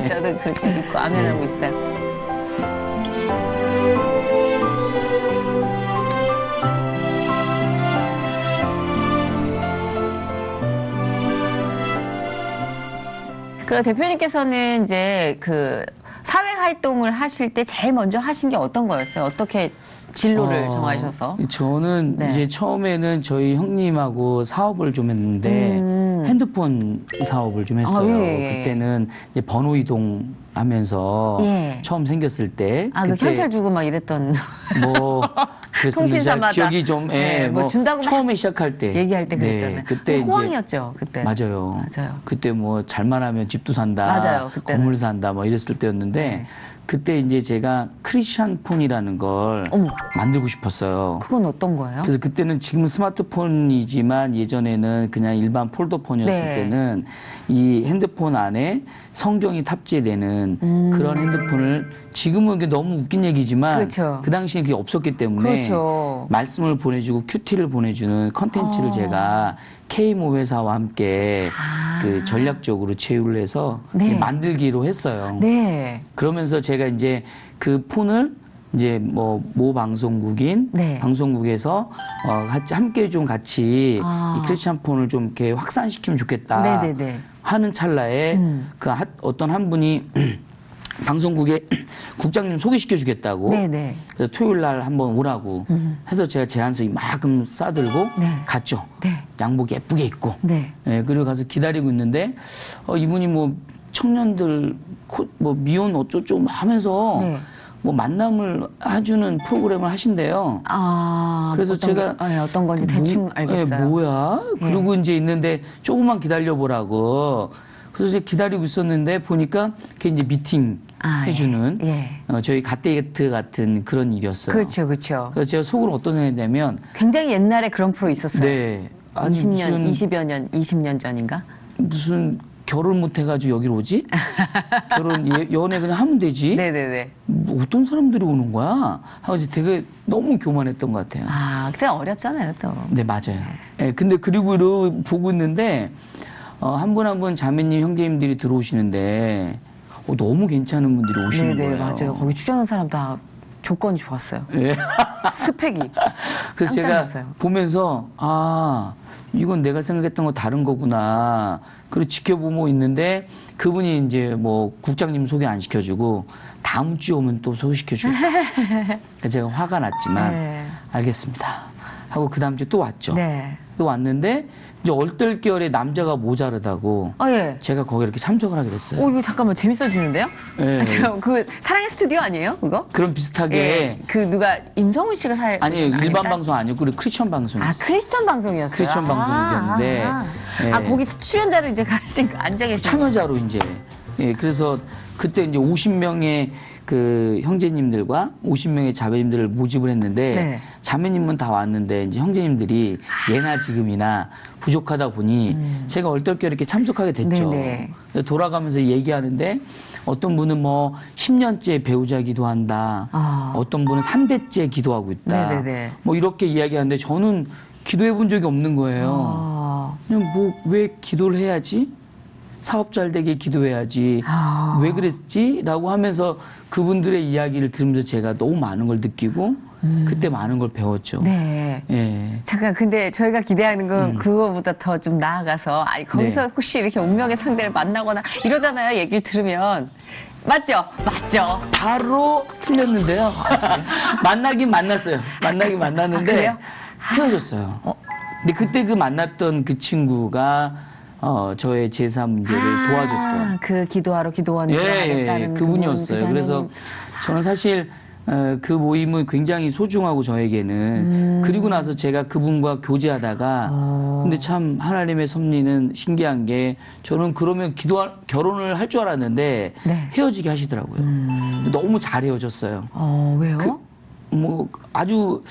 저도 그렇게 믿고 아멘하고 있어요. 그럼 대표님께서는 이제 그 사회 활동을 하실 때 제일 먼저 하신 게 어떤 거였어요? 어떻게 진로를 정하셔서? 저는 이제 처음에는 저희 형님하고 사업을 좀 했는데 핸드폰 사업을 좀 했어요. 그때는 이제 번호 이동 하면서 처음 생겼을 때. 그 현찰 주고 막 이랬던. 뭐, 그랬습니다. 기억이 좀, 뭐 준다고 처음에 시작할 때. 얘기할 때 그랬잖아요. 그때 호황이었죠, 그때. 맞아요. 그때 뭐 잘만 하면 집도 산다. 건물 산다. 뭐 이랬을 때였는데. 그때 이제 제가 크리스찬 폰이라는 걸 만들고 싶었어요. 그건 어떤 거예요? 그래서 그때는 지금 스마트폰이지만 예전에는 그냥 일반 폴더폰이었을 때는 이 핸드폰 안에 성경이 탑재되는 그런 핸드폰을 지금은 이게 너무 웃긴 얘기지만 그 당시에 그게 없었기 때문에 말씀을 보내주고 큐티를 보내주는 컨텐츠를 제가 K모 회사와 함께 그 전략적으로 제휴를 해서 만들기로 했어요. 그러면서 제가 이제 그 폰을 이제 뭐 모 방송국인 방송국에서 함께 좀 같이 이 크리스찬 폰을 좀 이렇게 확산시키면 좋겠다 하는 찰나에 그 어떤 한 분이 방송국에 국장님 소개시켜 주겠다고 그래서 토요일 날 한번 오라고 해서 제가 제안서 이만큼 싸들고 갔죠. 양복 예쁘게 입고 그리고 가서 기다리고 있는데 이분이 뭐 청년들 뭐 미혼 어쩌고 하면서 뭐 만남을 해주는 프로그램을 하신대요. 아, 그래서 어떤 제가 어떤 건지 대충 뭐, 알겠어요. 뭐야? 예. 그러고 이제 있는데 조금만 기다려보라고. 그래서 이제 기다리고 있었는데 보니까 그게 이제 미팅 해주는 예. 저희 갓데이트 같은 그런 일이었어요. 그렇죠, 그렇죠. 그래서 제가 속으로 어떤 생각이냐면 굉장히 옛날에 그런 프로 있었어요. 네. 아니 20년, 무슨 20여 년, 20년 전인가? 무슨 결혼 못 해가지고 여기로 오지? 연애 그냥 하면 되지? 네네네. 뭐 어떤 사람들이 오는 거야? 하고 되게 너무 교만했던 것 같아요. 아, 그때 어렸잖아요, 또. 네, 맞아요. 네, 근데 그리고 보고 있는데 한 분 한 분 자매님, 형제님들이 들어오시는데 너무 괜찮은 분들이 오시는 네네, 거예요. 맞아요. 거기 출연한 사람 다 조건이 좋았어요. 예. 스펙이. 그래서 제가 짱짱했어요. 보면서 이건 내가 생각했던 거 다른 거구나. 그리고 지켜보고 있는데 그분이 이제 뭐 국장님 소개 안 시켜주고 다음 주에 오면 또 소개시켜주고. 제가 화가 났지만 네. 알겠습니다. 하고 그 다음 주에 또 왔죠. 네. 또 왔는데 이제 얼떨결에 남자가 모자르다고 아, 예. 제가 거기 이렇게 참석을 하게 됐어요. 이거 잠깐만 재밌어지는데요? 예. 제가 그 사랑의 스튜디오 아니에요, 그거? 그런 비슷하게 예. 그 누가 임성훈 씨가 아니에요. 일반 아닌가? 방송 아니고 우리 크리스천 방송이었어요. 아, 크리스천 방송이었어요. 크리스천 방송이었는데 예. 거기 출연자로 이제 앉아 계신 참여자로 이제 그래서 그때 이제 50명의 그 형제님들과 50명의 자매님들을 모집을 했는데 네. 자매님은 다 왔는데 이제 형제님들이 예나 지금이나 부족하다 보니 제가 얼떨결에 이렇게 참석하게 됐죠. 네네. 그래서 돌아가면서 얘기하는데 어떤 분은 뭐 10년째 배우자 기도한다. 어떤 분은 3대째 기도하고 있다. 네네네. 뭐 이렇게 이야기하는데 저는 기도해 본 적이 없는 거예요. 그냥 뭐 왜 기도를 해야지? 사업 잘 되게 기도해야지. 왜 그랬지? 라고 하면서 그분들의 이야기를 들으면서 제가 너무 많은 걸 느끼고 그때 많은 걸 배웠죠. 네. 예. 잠깐, 근데 저희가 기대하는 건 그거보다 더 좀 나아가서, 거기서 네. 혹시 이렇게 운명의 상대를 만나거나 이러잖아요, 얘기를 들으면. 맞죠? 맞죠? 바로 틀렸는데요. 만나긴 만났어요. 만나긴 만났는데 그래요? 헤어졌어요. 근데 그때 그 만났던 그 친구가 저의 제사 문제를 도와줬던 그 기도하러 기도원 들어가겠다는 그분이었어요. 그분, 그래서 저는 사실 그 모임은 굉장히 소중하고 저에게는 그리고 나서 제가 그분과 교제하다가 근데 참 하나님의 섭리는 신기한 게 저는 그러면 결혼을 할 줄 알았는데 네. 헤어지게 하시더라고요. 너무 잘 헤어졌어요. 왜요? 뭐 아주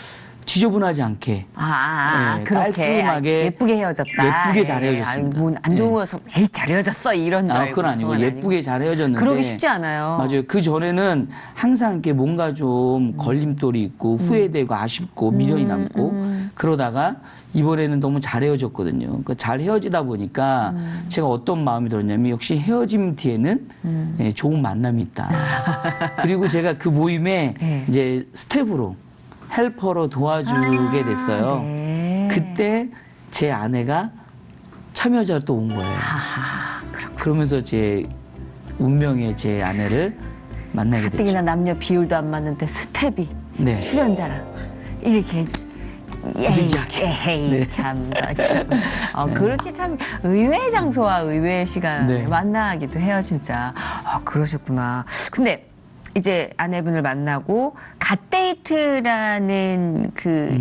지저분하지 않게 네, 그렇게 깔끔하게 예쁘게 헤어졌다. 예쁘게 잘 헤어졌습니다. 안 좋아서 에이 잘 헤어졌어 이런 줄 알고. 그건 아니고 그건 예쁘게 잘 헤어졌는데 그러기 쉽지 않아요. 맞아요. 그 전에는 항상 이렇게 뭔가 좀 걸림돌이 있고 후회되고 아쉽고 미련이 남고 그러다가 이번에는 너무 잘 헤어졌거든요. 그러니까 잘 헤어지다 보니까 제가 어떤 마음이 들었냐면 역시 헤어짐 뒤에는 좋은 만남이 있다. 그리고 제가 그 모임에 네. 이제 스텝으로 헬퍼로 도와주게 됐어요. 네. 그때 제 아내가 참여자로 또 온 거예요. 그러면서 제 운명의 제 아내를 만나게 됐죠. 가뜩이나 남녀 비율도 안 맞는데 스텝이 네. 출연자랑 이렇게 네. 참. 그렇게 참 의외의 장소와 의외의 시간에 네. 만나기도 해요, 진짜. 그러셨구나. 근데 이제 아내분을 만나고 갓데이트라는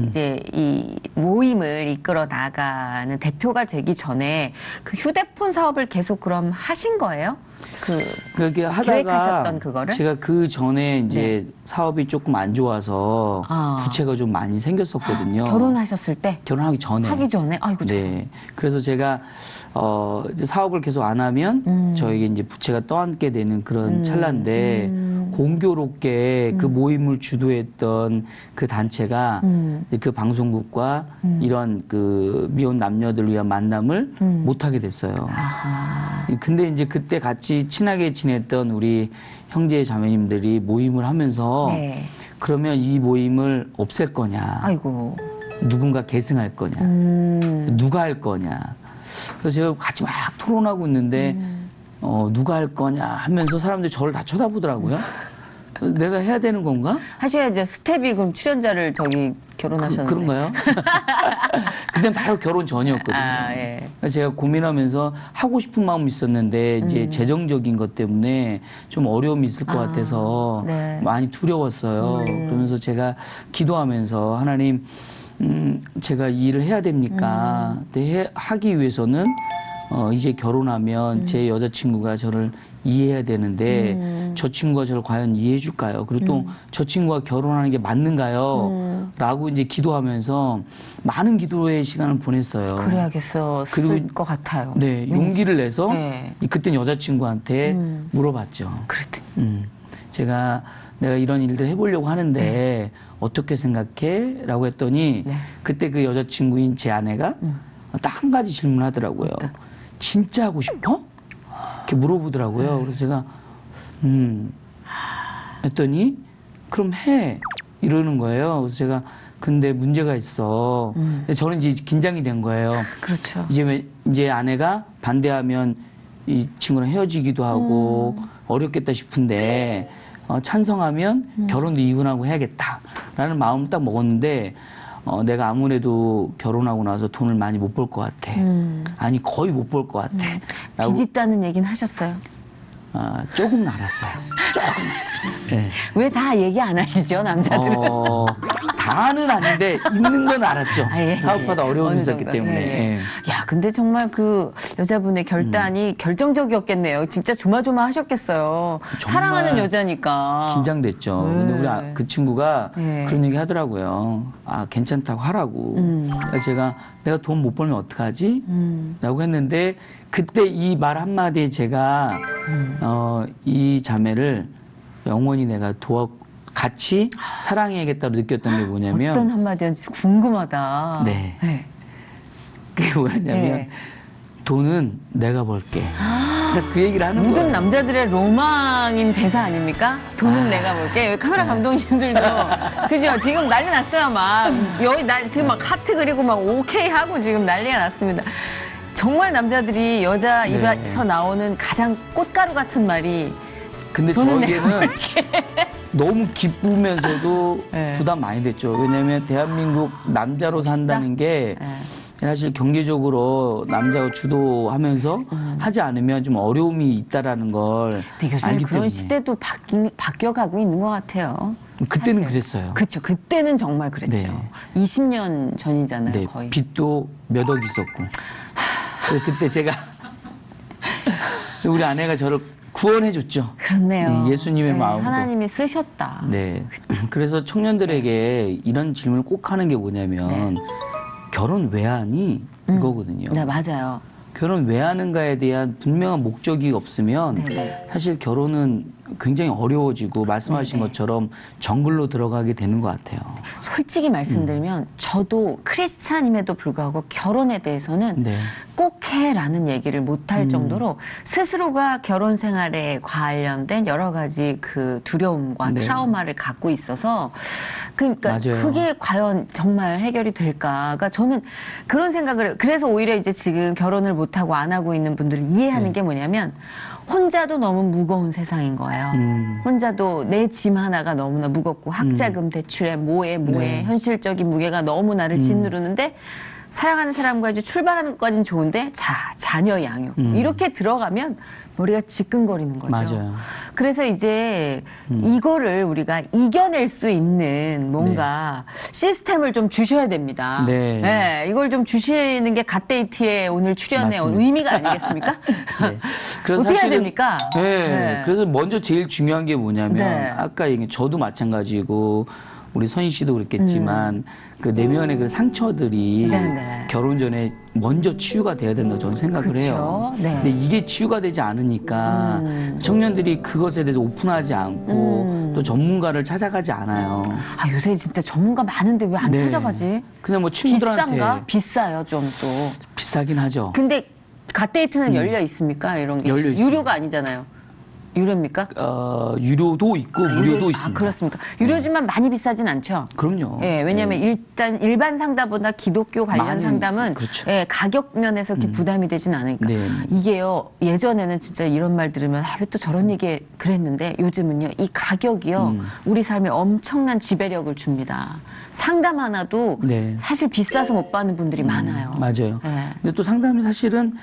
이제 이 모임을 이끌어 나가는 대표가 되기 전에 그 휴대폰 사업을 계속 그럼 하신 거예요? 그렇게 하다가 계획하셨던 그거를? 제가 그 전에 이제 사업이 조금 안 좋아서 부채가 좀 많이 생겼었거든요. 결혼하셨을 때? 결혼하기 전에. 하기 전에? 아이고, 네. 그래서 제가 이제 사업을 계속 안 하면 저에게 이제 부채가 떠안게 되는 그런 찰나인데 공교롭게 그 모임을 주도했던 그 단체가 그 방송국과 이런 그 미혼 남녀들 위한 만남을 못 하게 됐어요. 근데 이제 그때 같이 친하게 지냈던 우리 형제 자매님들이 모임을 하면서 네. 그러면 이 모임을 없앨 거냐? 아이고. 누군가 계승할 거냐? 누가 할 거냐? 그래서 제가 같이 막 토론하고 있는데 누가 할 거냐 하면서 사람들이 저를 다 쳐다보더라고요. 그래서 내가 해야 되는 건가? 하셔야죠. 스텝이 그럼 출연자를 결혼하셨는데. 그런가요? 그땐 바로 결혼 전이었거든요. 아, 예. 그래서 제가 고민하면서 하고 싶은 마음이 있었는데 이제 재정적인 것 때문에 좀 어려움이 있을 것 같아서 네. 많이 두려웠어요. 그러면서 제가 기도하면서 하나님, 제가 이 일을 해야 됩니까? 근데 하기 위해서는 이제 결혼하면 제 여자친구가 저를 이해해야 되는데 저 친구가 저를 과연 이해해 줄까요? 그리고 또 저 친구가 결혼하는 게 맞는가요? 라고 이제 기도하면서 많은 기도의 시간을 보냈어요. 그래야겠어. 그리고 것 같아요. 네, 용기를 내서 네. 그땐 여자친구한테 물어봤죠. 그랬더니. 제가 내가 이런 일들 해보려고 하는데 어떻게 생각해? 라고 했더니 네. 그때 그 여자친구인 제 아내가 딱 한 가지 질문하더라고요. 진짜 하고 싶어? 이렇게 물어보더라고요. 그래서 제가 했더니 그럼 해 이러는 거예요. 그래서 제가 근데 문제가 있어. 근데 저는 이제 긴장이 된 거예요. 그렇죠. 이제 아내가 반대하면 이 친구랑 헤어지기도 하고 어렵겠다 싶은데 찬성하면 결혼도 이혼하고 해야겠다라는 마음을 딱 먹었는데 내가 아무래도 결혼하고 나서 돈을 많이 못 벌 것 같아. 아니 거의 못 벌 것 같아. 라고 빚있다는 얘기는 하셨어요? 조금 알았어요. 조금. 네. 왜 다 얘기 안 하시죠, 남자들은? 다는 아닌데 있는 건 알았죠. 아, 예, 사업하다 예. 어려움이 어느 있었기 정도. 때문에. 예, 예. 예. 야, 근데 정말 그 여자분의 결단이 결정적이었겠네요. 진짜 조마조마하셨겠어요. 정말 사랑하는 여자니까. 긴장됐죠. 네. 근데 우리 그 친구가 네. 그런 얘기 하더라고요. 괜찮다고 하라고. 그래서 제가 내가 돈 못 벌면 어떡하지? 라고 했는데 그때 이 말 한마디에 제가 이 자매를 영원히 내가 같이 사랑해야겠다고 느꼈던 게 뭐냐면 어떤 한마디였는지 궁금하다. 네. 네. 그게 뭐냐면 네. 돈은 내가 벌게. 그러니까 그 얘기를 하는 모든 거예요. 남자들의 로망인 대사 아닙니까? 돈은 내가 볼게. 여기 카메라 감독님들도 그죠? 지금 난리 났어요. 막 여기 나 지금 막 하트 그리고 막 오케이 하고 지금 난리가 났습니다. 정말 남자들이 여자 네. 입에서 나오는 가장 꽃가루 같은 말이 근데 돈은 저에게는 너무 기쁘면서도 네. 부담 많이 됐죠. 왜냐하면 대한민국 남자로 산다는 게 사실 경제적으로 남자가 주도하면서 하지 않으면 좀 어려움이 있다라는 걸 근데 요즘 알기 그런 때문에. 시대도 바뀌어가고 있는 것 같아요. 그때는 사실. 그랬어요. 그렇죠. 그때는 정말 그랬죠. 네. 20년 전이잖아요, 네, 거의. 빚도 몇 억 있었고. 그래서 그때 제가 우리 아내가 저를 구원해줬죠. 그렇네요. 예수님의 네, 마음으로. 하나님이 쓰셨다. 네. 그래서 청년들에게 이런 질문을 꼭 하는 게 뭐냐면 결혼 왜 하니? 이거거든요. 네, 맞아요. 결혼 왜 하는가에 대한 분명한 목적이 없으면 네네. 사실 결혼은 굉장히 어려워지고 말씀하신 네네. 것처럼 정글로 들어가게 되는 것 같아요. 솔직히 말씀드리면 저도 크리스찬임에도 불구하고 결혼에 대해서는 네. 꼭 해라는 얘기를 못할 정도로 스스로가 결혼 생활에 관련된 여러 가지 그 두려움과 네. 트라우마를 갖고 있어서 그러니까 맞아요. 그게 과연 정말 해결이 될까가 저는 그런 생각을 그래서 오히려 이제 지금 결혼을 못하고 안 하고 있는 분들을 이해하는 네. 게 뭐냐면 혼자도 너무 무거운 세상인 거예요. 혼자도 내 짐 하나가 너무나 무겁고 학자금 대출에 뭐에 네. 현실적인 무게가 너무 나를 짓누르는데 사랑하는 사람과 이제 출발하는 것까지는 좋은데 자녀 양육 이렇게 들어가면 머리가 지끈거리는 거죠. 맞아요. 그래서 이제 이거를 우리가 이겨낼 수 있는 뭔가 시스템을 좀 주셔야 됩니다. 네. 네, 이걸 좀 주시는 게 갓데이트의 오늘 출연의 맞습니다. 의미가 아니겠습니까? 네. 그래서 어떻게 해야 사실은- 됩니까? 네. 네. 그래서 먼저 제일 중요한 게 뭐냐면 네. 아까 얘기 저도 마찬가지고 우리 선희 씨도 그랬겠지만 그 내면의 그 상처들이 네네. 결혼 전에 먼저 치유가 돼야 된다고 저는 생각을 그렇죠. 해요. 네. 근데 이게 치유가 되지 않으니까 청년들이 그것에 대해서 오픈하지 않고 또 전문가를 찾아가지 않아요. 아, 요새 진짜 전문가 많은데 왜 안 네. 찾아가지? 그냥 뭐 친구들한테 비싼가? 비싸요, 좀 또. 비싸긴 하죠. 근데 갓데이트는 열려 있습니까? 이런 게. 열려 있어요. 유료가 아니잖아요. 유료입니까? 유료도 있고 무료도 아, 있습니다. 그렇습니까? 유료지만 많이 비싸진 않죠? 그럼요. 예, 왜냐하면 일단 일반 상담보다 기독교 관련 많이, 상담은 그렇죠. 예, 가격 면에서 이렇게 부담이 되진 않으니까. 네. 이게요, 예전에는 진짜 이런 말 들으면 아, 왜 또 저런 얘기 그랬는데 요즘은요, 이 가격이요, 우리 삶에 엄청난 지배력을 줍니다. 상담 하나도 네. 사실 비싸서 못 받는 분들이 많아요. 맞아요. 예. 근데 또 상담이 사실은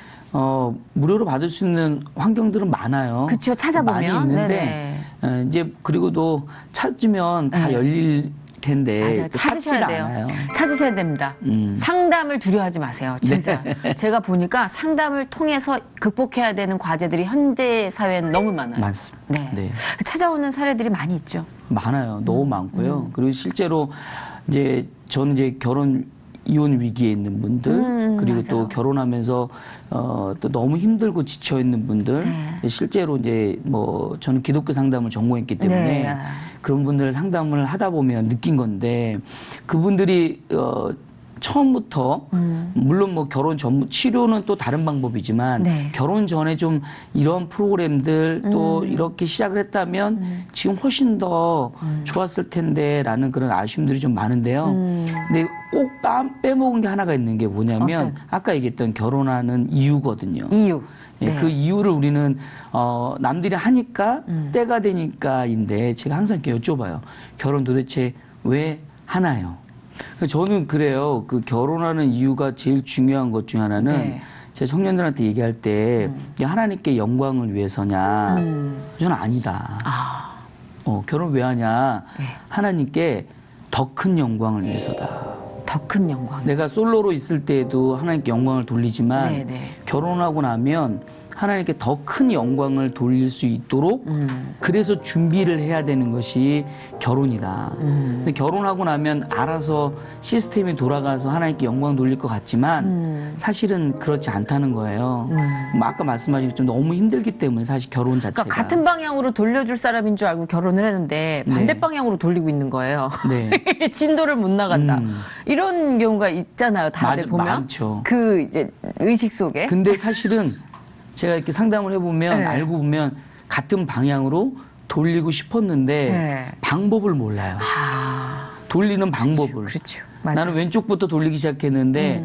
무료로 받을 수 있는 환경들은 많아요. 그쵸, 찾아보면. 많이 있는데 네네. 이제 그리고도 찾으면 다 네. 열릴 텐데 맞아요. 또 찾으셔야 찾지가 돼요. 않아요. 찾으셔야 됩니다. 상담을 두려워하지 마세요. 진짜. 제가 보니까 상담을 통해서 극복해야 되는 과제들이 현대 사회는 너무 많아요. 많습니다. 네. 네. 찾아오는 사례들이 많이 있죠. 많아요. 너무 많고요. 그리고 실제로 이제 저는 이제 결혼 이혼 위기에 있는 분들 그리고 맞아요. 또 결혼하면서 또 너무 힘들고 지쳐 있는 분들 네. 실제로 이제 뭐 저는 기독교 상담을 전공했기 때문에 네. 그런 분들 상담을 하다 보면 느낀 건데 그분들이 처음부터 물론 뭐 결혼 전 치료는 또 다른 방법이지만 네. 결혼 전에 좀 이런 프로그램들 또 이렇게 시작을 했다면 지금 훨씬 더 좋았을 텐데라는 그런 아쉬움들이 좀 많은데요. 근데 꼭 빼먹은 게 하나가 있는 게 뭐냐면 어떤? 아까 얘기했던 결혼하는 이유거든요. 이유. 예, 네. 그 이유를 우리는 남들이 하니까 때가 되니까인데 제가 항상 이렇게 여쭤봐요. 결혼 도대체 왜 하나요? 저는 그래요. 그 결혼하는 이유가 제일 중요한 것 중에 하나는 네. 제 청년들한테 얘기할 때 이게 하나님께 영광을 위해서냐? 저는 아니다. 아, 결혼 왜 하냐? 네. 하나님께 더 큰 영광을 위해서다. 더 큰 영광. 내가 솔로로 있을 때에도 하나님께 영광을 돌리지만 네, 네. 결혼하고 나면 하나님께 더 큰 영광을 돌릴 수 있도록 그래서 준비를 해야 되는 것이 결혼이다. 근데 결혼하고 나면 알아서 시스템이 돌아가서 하나님께 영광 돌릴 것 같지만 사실은 그렇지 않다는 거예요. 뭐 아까 말씀하신 것처럼 너무 힘들기 때문에 사실 결혼 자체가. 그러니까 같은 방향으로 돌려줄 사람인 줄 알고 결혼을 했는데 반대 네. 방향으로 돌리고 있는 거예요. 네. 진도를 못 나간다. 이런 경우가 있잖아요. 다들 맞아, 보면. 많죠. 그 이제 의식 속에. 근데 사실은 제가 이렇게 상담을 해보면 네. 알고 보면 같은 방향으로 돌리고 싶었는데 네. 방법을 몰라요. 아, 돌리는 방법을. 그렇죠. 맞아요. 나는 왼쪽부터 돌리기 시작했는데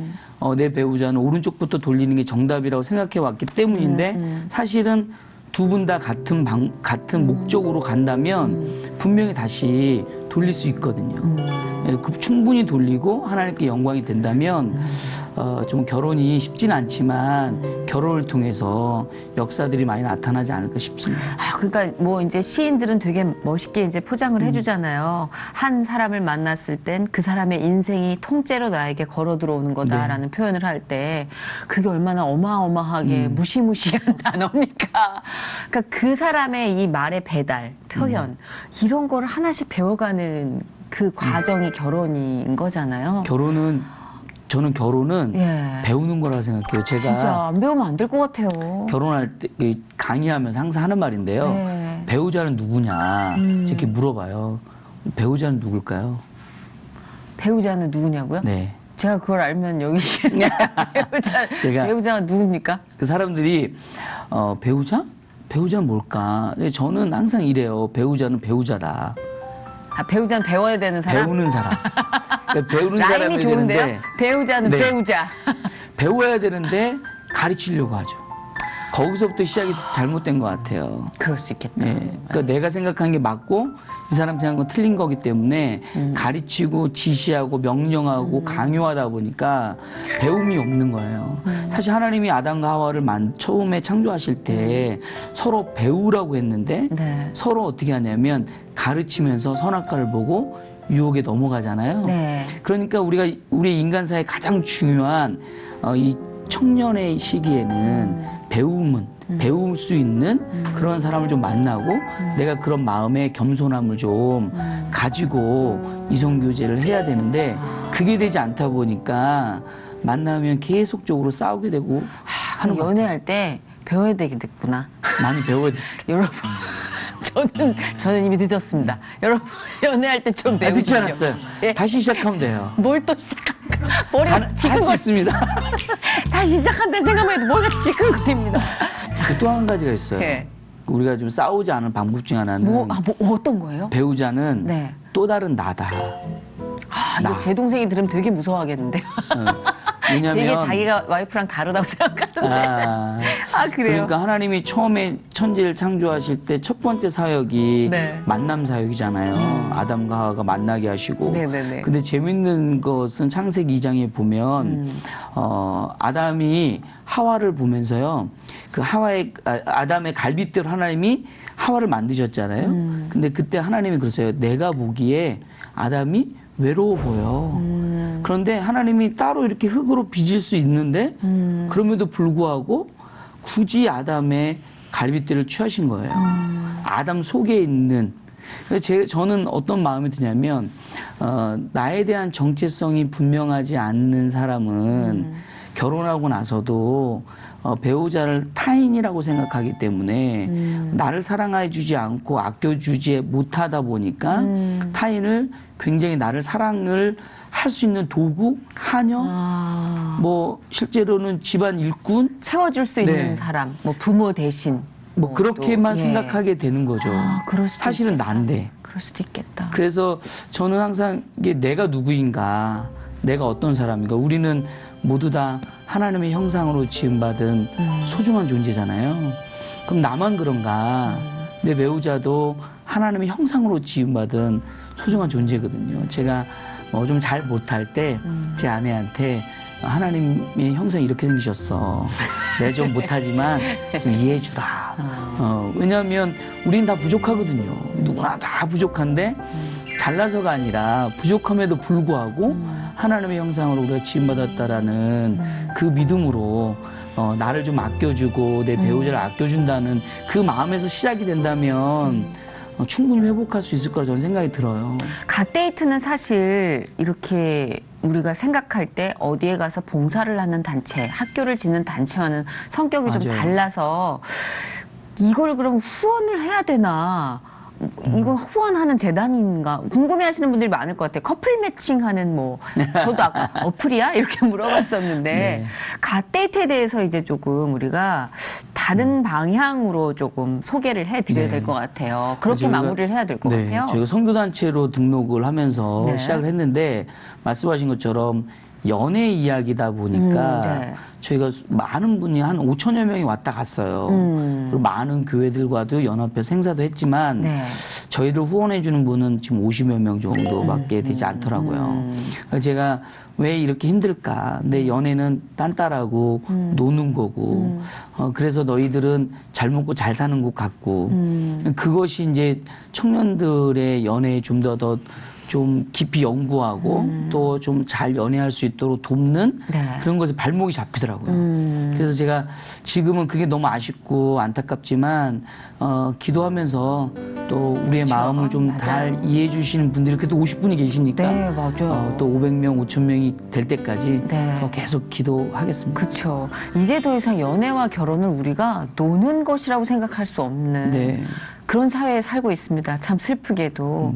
내 배우자는 오른쪽부터 돌리는 게 정답이라고 생각해 왔기 때문인데 사실은 두 분 다 같은 목적으로 간다면 분명히 다시 돌릴 수 있거든요. 충분히 돌리고 하나님께 영광이 된다면 좀 결혼이 쉽진 않지만 결혼을 통해서 역사들이 많이 나타나지 않을까 싶습니다. 아, 그러니까 뭐 이제 시인들은 되게 멋있게 이제 포장을 해주잖아요. 한 사람을 만났을 땐 그 사람의 인생이 통째로 나에게 걸어 들어오는 거다라는 표현을 할 때 그게 얼마나 어마어마하게 무시무시한 단어입니까? 그러니까 그 사람의 이 말의 배달, 표현 이런 거를 하나씩 배워가는 그 과정이 결혼인 거잖아요. 저는 결혼은 예. 배우는 거라고 생각해요. 제가 진짜 안 배우면 안 될 것 같아요. 결혼할 때 강의하면서 항상 하는 말인데요. 네. 배우자는 누구냐 이렇게 물어봐요. 배우자는 누굴까요? 배우자는 누구냐고요? 네. 제가 그걸 알면 여기 배우자가 누굽니까? 그 사람들이 배우자? 배우자는 뭘까? 근데 저는 항상 이래요. 배우자는 배우자다. 아, 배우자는 배워야 되는 사람? 배우는 사람. 그러니까 배우는 사람이 라임이 좋은데요? 되는데 배우자는 네. 배우자. 배워야 되는데 가르치려고 하죠. 거기서부터 시작이 잘못된 것 같아요. 그럴 수 있겠다. 네. 그러니까 내가 생각한 게 맞고 이 사람 생각한 건 틀린 거기 때문에 가르치고 지시하고 명령하고 강요하다 보니까 배움이 없는 거예요. 사실 하나님이 아담과 하와를 처음에 창조하실 때 서로 배우라고 했는데 네. 서로 어떻게 하냐면 가르치면서 선악과를 보고 유혹에 넘어가잖아요. 네. 그러니까 우리 인간사의 가장 중요한 이 청년의 시기에는 배울 수 있는 그런 사람을 좀 만나고 내가 그런 마음의 겸손함을 좀 가지고 이성교제를 해야 되는데 그게 되지 않다 보니까 만나면 계속적으로 싸우게 되고 하는 거 연애할 때 배워야 되겠구나. 많이 배워야 돼. 여러분, 저는 이미 늦었습니다. 여러분, 연애할 때 좀 배우시죠. 늦지 않았어요. 예. 다시 시작하면 돼요. 뭘 또 머리가 할 수 지금 있습니다. 다시 시작한다는 생각만 해도 머리가 지끈거립니다. 그 또 한 가지가 있어요. 예. 우리가 좀 싸우지 않을 방법 중 하나는 뭐 어떤 거예요? 배우자는 네. 또 다른 나다. 이거 나. 제 동생이 들으면 되게 무서워하겠는데요. 되게 왜냐면 자기가 와이프랑 다르다고 생각하는데. 그래요? 그러니까 하나님이 처음에 천지를 창조하실 때 첫 번째 사역이 네. 만남 사역이잖아요. 아담과 하와가 만나게 하시고. 네네네. 근데 재밌는 것은 창세기 2장에 보면 아담이 하와를 보면서요. 그 아담의 갈빗대로 하나님이 하와를 만드셨잖아요. 근데 그때 하나님이 그러세요. 내가 보기에 아담이 외로워 보여. 그런데 하나님이 따로 이렇게 흙으로 빚을 수 있는데 그럼에도 불구하고 굳이 아담의 갈빗대를 취하신 거예요. 아담 속에 있는. 그래서 저는 어떤 마음이 드냐면 나에 대한 정체성이 분명하지 않는 사람은 결혼하고 나서도 배우자를 타인이라고 생각하기 때문에 나를 사랑해 주지 않고 아껴주지 못하다 보니까 타인을 굉장히 나를 사랑을 할 수 있는 도구, 하녀, 뭐 실제로는 집안 일꾼 채워줄 수 있는 네. 사람, 뭐 부모 대신. 뭐 그렇게만 또, 예. 생각하게 되는 거죠. 그럴 수도 사실은 있겠다. 난데. 그럴 수도 있겠다. 그래서 저는 항상 이게 내가 누구인가, 내가 어떤 사람인가. 우리는 모두 다 하나님의 형상으로 지음받은 소중한 존재잖아요. 그럼 나만 그런가? 내 배우자도 하나님의 형상으로 지음받은 소중한 존재거든요. 제가 좀 잘 못할 때 제 아내한테 하나님의 형상이 이렇게 생기셨어. 내가 좀 못하지만 좀 이해해 주라. 왜냐하면 우린 다 부족하거든요. 누구나 다 부족한데 잘나서가 아니라 부족함에도 불구하고 하나님의 형상으로 우리가 지음받았다라는 그 믿음으로 나를 좀 아껴주고 내 배우자를 아껴준다는 그 마음에서 시작이 된다면 충분히 회복할 수 있을 거라 저는 생각이 들어요. 갓데이트는 사실 이렇게 우리가 생각할 때 어디에 가서 봉사를 하는 단체, 학교를 짓는 단체와는 성격이 좀 맞아요. 달라서 이걸 그럼 후원을 해야 되나? 이거 후원하는 재단인가 궁금해하시는 분들이 많을 것 같아요. 커플 매칭하는 저도 아까 어플이야 이렇게 물어봤었는데 네. 갓데이트에 대해서 이제 조금 우리가 다른 방향으로 조금 소개를 해드려야 네. 될 것 같아요. 그렇게 저희가- 마무리를 해야 될 것 네, 같아요. 저희가 선교단체로 등록을 하면서 네. 시작을 했는데 말씀하신 것처럼 연애 이야기다 보니까 네. 저희가 많은 분이 한 5천여 명이 왔다 갔어요. 그리고 많은 교회들과도 연합해서 행사도 했지만 네. 저희를 후원해 주는 분은 지금 50여 명 정도밖에 되지 않더라고요. 그래서 제가 왜 이렇게 힘들까? 내 연애는 딴따라고 노는 거고 그래서 너희들은 잘 먹고 잘 사는 것 같고 그것이 이제 청년들의 연애에 좀 좀 깊이 연구하고 또 좀 잘 연애할 수 있도록 돕는 네. 그런 것에 발목이 잡히더라고요. 그래서 제가 지금은 그게 너무 아쉽고 안타깝지만 기도하면서 또 우리의 그쵸. 마음을 좀 맞아요. 잘 이해해 주시는 분들이 그래도 50분이 계시니까 네, 맞아요. 또 500명, 5,000명이 될 때까지 네. 더 계속 기도하겠습니다. 그렇죠. 이제 더 이상 연애와 결혼을 우리가 노는 것이라고 생각할 수 없는 네. 그런 사회에 살고 있습니다. 참 슬프게도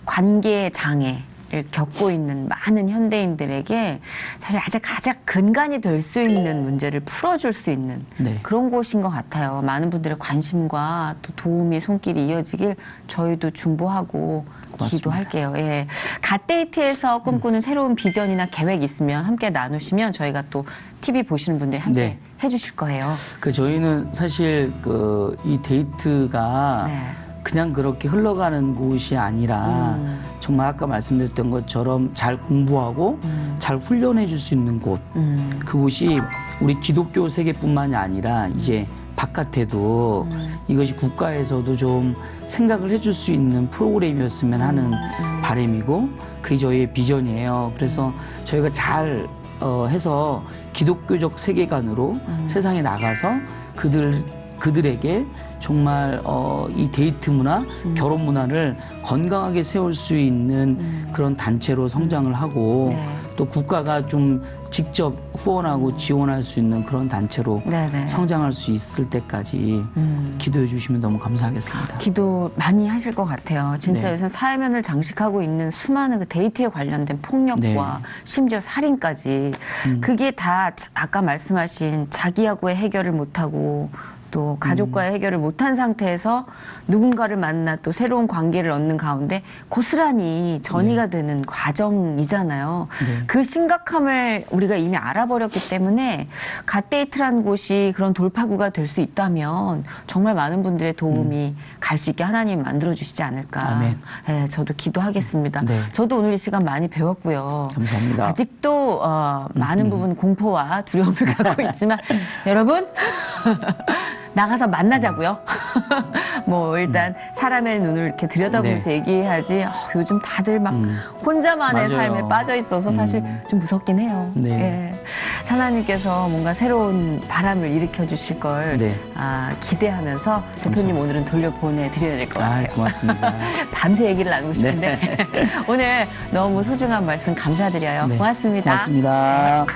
관계 장애를 겪고 있는 많은 현대인들에게 사실 아직 가장 근간이 될 수 있는 문제를 풀어줄 수 있는 네. 그런 곳인 것 같아요. 많은 분들의 관심과 또 도움이 손길이 이어지길 저희도 중보하고 고맙습니다. 기도할게요. 예. 갓데이트에서 꿈꾸는 새로운 비전이나 계획 있으면 함께 나누시면 저희가 또 TV 보시는 분들이 함께 네. 해주실 거예요. 저희는 사실 이 데이트가 네. 그냥 그렇게 흘러가는 곳이 아니라 정말 아까 말씀드렸던 것처럼 잘 공부하고 잘 훈련해 줄 수 있는 곳 그곳이 우리 기독교 세계뿐만이 아니라 이제 바깥에도 이것이 국가에서도 좀 생각을 해줄 수 있는 프로그램이었으면 하는 바람이고 그게 저희의 비전이에요. 그래서 저희가 잘 해서 기독교적 세계관으로 세상에 나가서 그들에게 정말 이 데이트 문화, 결혼 문화를 건강하게 세울 수 있는 그런 단체로 성장을 하고 네. 또 국가가 좀 직접 후원하고 지원할 수 있는 그런 단체로 네네. 성장할 수 있을 때까지 기도해 주시면 너무 감사하겠습니다. 기도 많이 하실 것 같아요. 진짜 네. 요새 사회면을 장식하고 있는 수많은 그 데이트에 관련된 폭력과 네. 심지어 살인까지 그게 다 아까 말씀하신 자기하고의 해결을 못하고 또 가족과의 해결을 못한 상태에서 누군가를 만나 또 새로운 관계를 얻는 가운데 고스란히 전이가 되는 과정이잖아요. 네. 그 심각함을 우리가 이미 알아버렸기 때문에 갓데이트라는 곳이 그런 돌파구가 될 수 있다면 정말 많은 분들의 도움이 갈 수 있게 하나님 만들어주시지 않을까. 아멘. 네, 저도 기도하겠습니다. 네. 저도 오늘 이 시간 많이 배웠고요. 감사합니다. 아직도 많은 부분 공포와 두려움을 갖고 있지만 여러분 나가서 만나자고요. 뭐 일단 사람의 눈을 이렇게 들여다보면서 얘기해야지 요즘 다들 막 혼자만의 맞아요. 삶에 빠져 있어서 사실 좀 무섭긴 해요. 네. 예. 하나님께서 뭔가 새로운 바람을 일으켜 주실 걸 네. 기대하면서 대표님 오늘은 돌려보내드려야 될 것 같아요. 고맙습니다. 밤새 얘기를 나누고 싶은데 오늘 너무 소중한 말씀 감사드려요. 네. 고맙습니다. 고맙습니다.